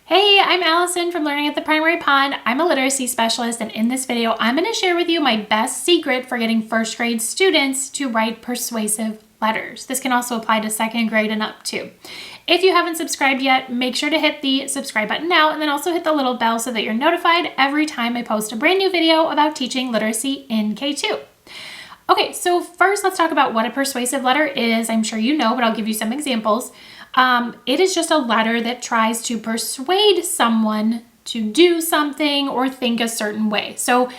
Hey, I'm Allison from Learning at the Primary Pond. I'm a literacy specialist, and in this video, I'm going to share with you my best secret for getting first grade students to write persuasive letters. This can also apply to second grade and up too. If you haven't subscribed yet, make sure to hit the subscribe button now and then also hit the little bell so that you're notified every time I post a brand new video about teaching literacy in K2. Okay, so first let's talk about what a persuasive letter is. I'm sure you know, but I'll give you some examples. It is just a letter that tries to persuade someone to do something or think a certain way. So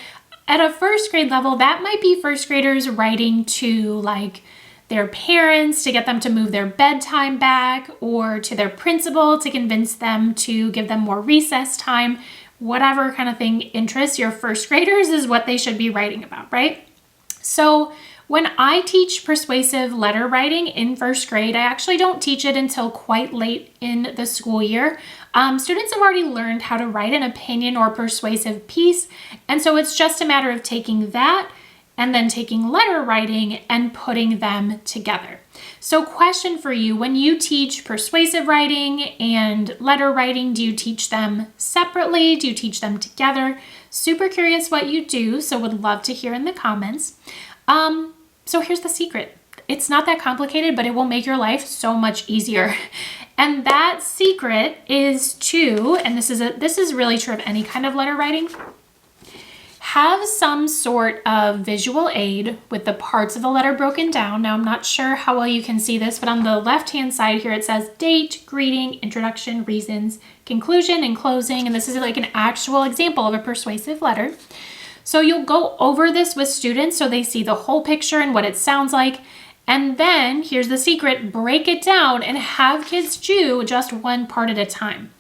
at a first grade level, that might be first graders writing to like their parents to get them to move their bedtime back, or to their principal to convince them to give them more recess time. Whatever kind of thing interests your first graders is what they should be writing about, right? So when I teach persuasive letter writing in first grade, I actually don't teach it until quite late in the school year. Students have already learned how to write an opinion or persuasive piece, and so it's just a matter of taking that and then taking letter writing and putting them together. So question for you, when you teach persuasive writing and letter writing, do you teach them separately? Do you teach them together? Super curious what you do, so would love to hear in the comments. So here's the secret. It's not that complicated, but it will make your life so much easier. And that secret is to, and this is really true of any kind of letter writing, have some sort of visual aid with the parts of the letter broken down. Now, I'm not sure how well you can see this, but on the left-hand side here, it says date, greeting, introduction, reasons, conclusion, and closing. And this is like an actual example of a persuasive letter. So you'll go over this with students so they see the whole picture and what it sounds like. And then, here's the secret, break it down and have kids do just one part at a time.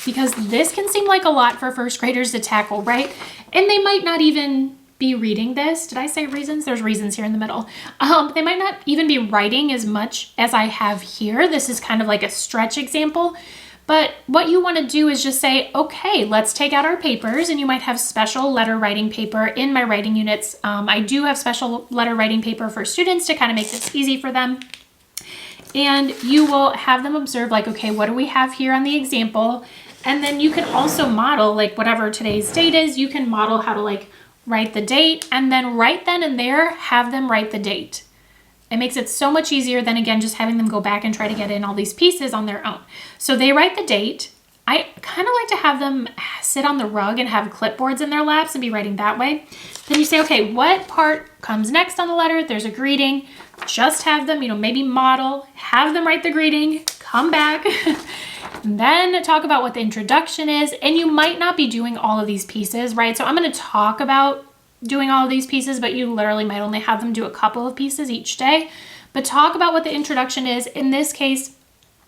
Because this can seem like a lot for first graders to tackle, right? And they might not even be reading this. Did I say reasons? There's reasons here in the middle. They might not even be writing as much as I have here. This is kind of like a stretch example. But what you want to do is just say, okay, let's take out our papers, and you might have special letter writing paper in my writing units. I do have special letter writing paper for students to kind of make this easy for them. And you will have them observe like, okay, what do we have here on the example? And then you can also model like whatever today's date is, you can model how to like write the date, and then right then and there, have them write the date. It makes it so much easier than, again, just having them go back and try to get in all these pieces on their own. So they write the date. I kind of like to have them sit on the rug and have clipboards in their laps and be writing that way. Then you say, okay, what part comes next on the letter? There's a greeting. Just have them, maybe model, have them write the greeting, come back, then talk about what the introduction is. And you might not be doing all of these pieces, right? So I'm going to talk about doing all of these pieces, but you literally might only have them do a couple of pieces each day. But talk about what the introduction is. In this case,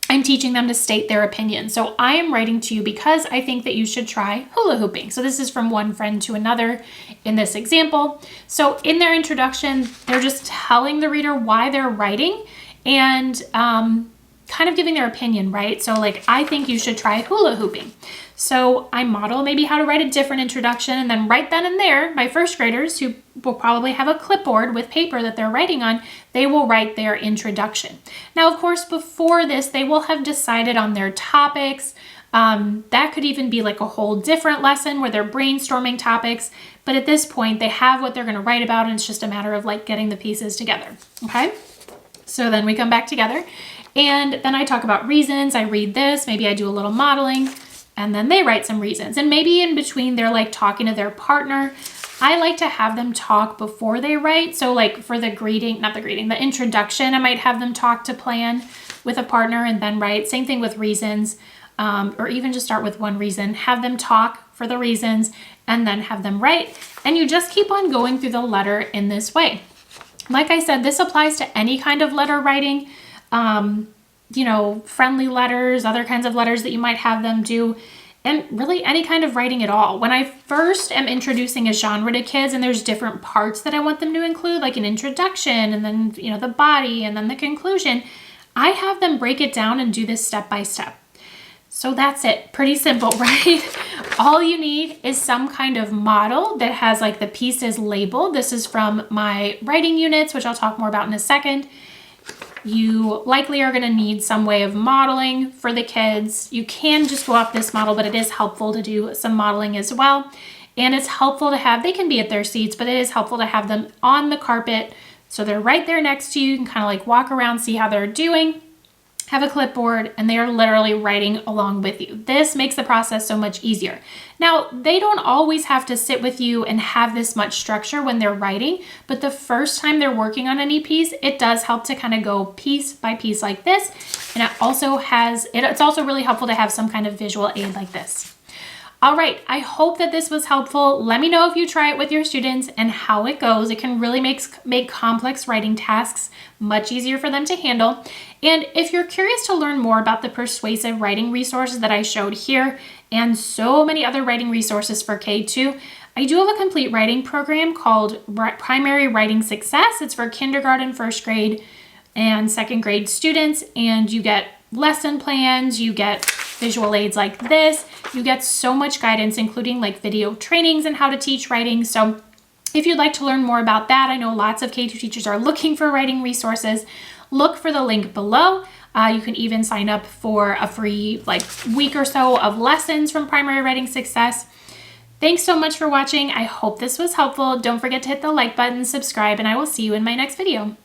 I'm teaching them to state their opinion. So I am writing to you because I think that you should try hula hooping. So this is from one friend to another in this example. So in their introduction, they're just telling the reader why they're writing and kind of giving their opinion, right? So like, I think you should try hula hooping. So I model maybe how to write a different introduction, and then right then and there, my first graders, who will probably have a clipboard with paper that they're writing on, they will write their introduction. Now, of course, before this, they will have decided on their topics. That could even be like a whole different lesson where they're brainstorming topics. But at this point, they have what they're going to write about, and it's just a matter of like getting the pieces together. Okay? So then we come back together, and then I talk about reasons. I read this, maybe I do a little modeling, and then they write some reasons. And maybe in between, they're like talking to their partner. I like to have them talk before they write. So like for the the introduction, I might have them talk to plan with a partner and then write. Same thing with reasons, or even just start with one reason. Have them talk for the reasons and then have them write. And you just keep on going through the letter in this way. Like I said, this applies to any kind of letter writing. Friendly letters, other kinds of letters that you might have them do, and really any kind of writing at all. When I first am introducing a genre to kids and there's different parts that I want them to include, like an introduction and then, the body and then the conclusion, I have them break it down and do this step by step. So that's it. Pretty simple, right? All you need is some kind of model that has like the pieces labeled. This is from my writing units, which I'll talk more about in a second. You likely are going to need some way of modeling for the kids. You can just go off this model, but it is helpful to do some modeling as well. And it's helpful to have, they can be at their seats, but it is helpful to have them on the carpet. So they're right there next to you. You can kind of like walk around, see how they're doing, have a clipboard, and they are literally writing along with you. This makes the process so much easier. Now, they don't always have to sit with you and have this much structure when they're writing, but the first time they're working on any piece, it does help to kind of go piece by piece like this. And it also it's also really helpful to have some kind of visual aid like this. All right, I hope that this was helpful. Let me know if you try it with your students and how it goes. It can really make complex writing tasks much easier for them to handle. And if you're curious to learn more about the persuasive writing resources that I showed here and so many other writing resources for K2, I do have a complete writing program called Primary Writing Success. It's for kindergarten, first grade, and second grade students, and you get lesson plans, you get visual aids like this, you get so much guidance, including like video trainings and how to teach writing. So if you'd like to learn more about that, I know lots of K2 teachers are looking for writing resources. Look for the link below. You can even sign up for a free week or so of lessons from Primary Writing Success. Thanks so much for watching. I hope this was helpful. Don't forget to hit the like button, subscribe, and I will see you in my next video.